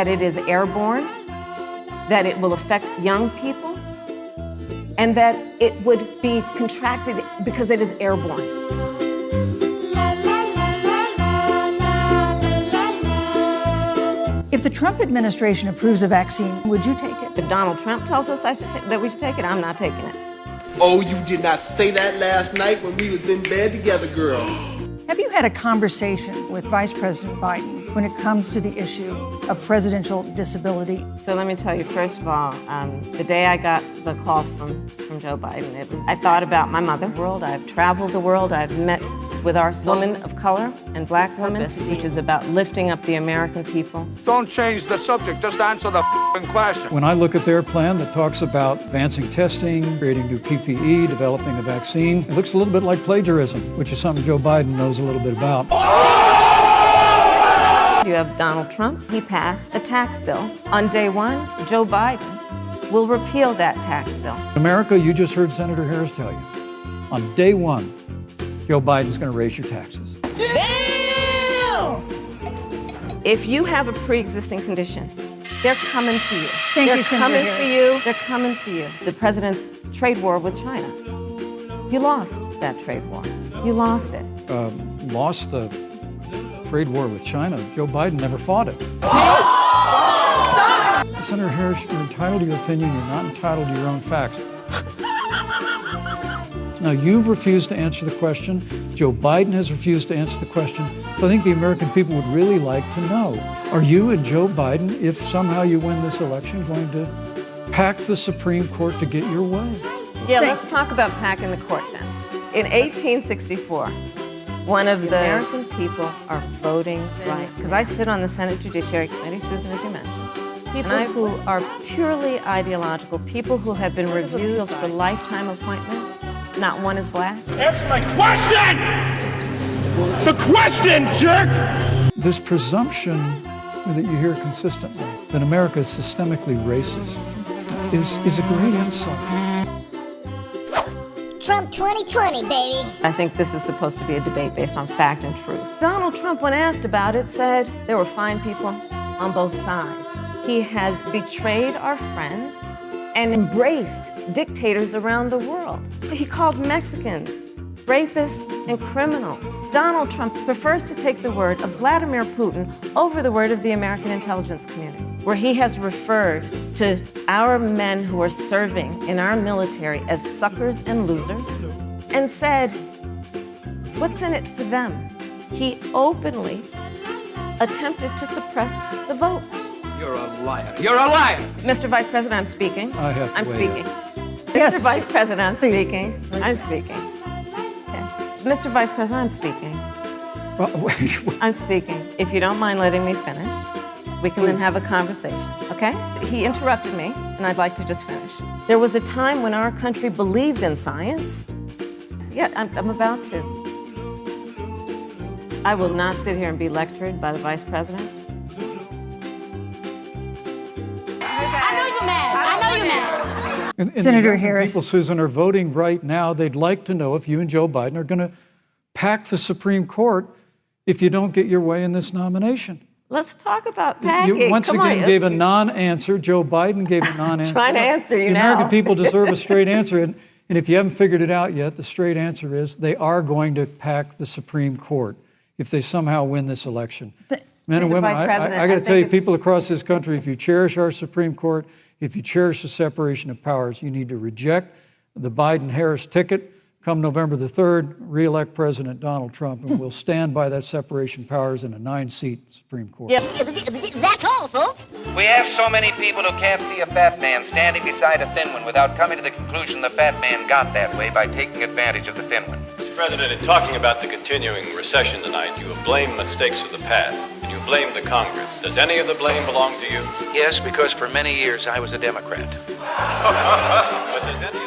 that it is airborne, that it will affect young people, and that it would be contracted because it is airborne. If the Trump administration approves a vaccine, would you take it? If Donald Trump tells us that we should take it, I'm not taking it. Oh, you did not say that last night when we was in bed together, girl. Have you had a conversation with Vice President Biden when it comes to the issue of presidential disability? So let me tell you, first of all, the day I got the call from Joe Biden, I thought about my mother. I've traveled the world. I've met with our women of color and black women, which is about lifting up the American people. Don't change the subject, just answer the question. When I look at their plan that talks about advancing testing, creating new PPE, developing a vaccine, it looks a little bit like plagiarism, which is something Joe Biden knows a little bit about. You have Donald Trump. He passed a tax bill. On day one, Joe Biden will repeal that tax bill. America, you just heard Senator Harris tell you, on day one, Joe Biden's going to raise your taxes. Damn! If you have a pre-existing condition, they're coming for you. Thank you, Senator Harris. They're coming for you. They're coming for you. The president's trade war with China. You lost that trade war. You lost it. Lost the trade war with China. Joe Biden never fought it. Senator Harris, you're entitled to your opinion. You're not entitled to your own facts. Now, you've refused to answer the question. Joe Biden has refused to answer the question. So I think the American people would really like to know, are you and Joe Biden, if somehow you win this election, going to pack the Supreme Court to get your way? Yeah, let's talk about packing the court then. In 1864, one of the American people are voting right. Because I sit on the Senate Judiciary Committee, Susan, as you mentioned. People who are purely ideological, people who have been reviewed for lifetime appointments, not one is black. Answer my question! The question, jerk! This presumption that you hear consistently, that America is systemically racist, is a great insult. Trump 2020, baby. I think this is supposed to be a debate based on fact and truth. Donald Trump, when asked about it, said there were fine people on both sides. He has betrayed our friends and embraced dictators around the world. He called Mexicans rapists and criminals. Donald Trump prefers to take the word of Vladimir Putin over the word of the American intelligence community, where he has referred to our men who are serving in our military as suckers and losers, and said, what's in it for them? He openly attempted to suppress the vote. You're a liar. You're a liar! Mr. Vice President, I'm speaking. I have to I'm weigh speaking. Yes, Mr. Vice President, I'm please. speaking. I'm speaking. Okay. Mr. Vice President, I'm speaking. Well, wait. I'm speaking. If you don't mind letting me finish, we can then have a conversation, okay? He interrupted me, and I'd like to just finish. There was a time when our country believed in science. Yeah, I'm about to. I will not sit here and be lectured by the Vice President. And Senator the Harris. People, Susan, are voting right now. They'd like to know if you and Joe Biden are going to pack the Supreme Court if you don't get your way in this nomination. Let's talk about packing. You once Come again on. gave a non-answer. Joe Biden gave a non-answer. Trying to answer you the now. American people deserve a straight answer. And if you haven't figured it out yet, the straight answer is they are going to pack the Supreme Court if they somehow win this election. Men and Mr. women, Vice President, I got to tell you, think people across this country, if you cherish our Supreme Court, if you cherish the separation of powers, you need to reject the Biden-Harris ticket. Come November the 3rd, re-elect President Donald Trump, and we'll stand by that separation of powers in a 9-seat Supreme Court. Yep. That's all, folks. We have so many people who can't see a fat man standing beside a thin one without coming to the conclusion the fat man got that way by taking advantage of the thin one. Mr. President, in talking about the continuing recession tonight, you have blamed mistakes of the past, and you blamed the Congress. Does any of the blame belong to you? Yes, because for many years I was a Democrat. But does any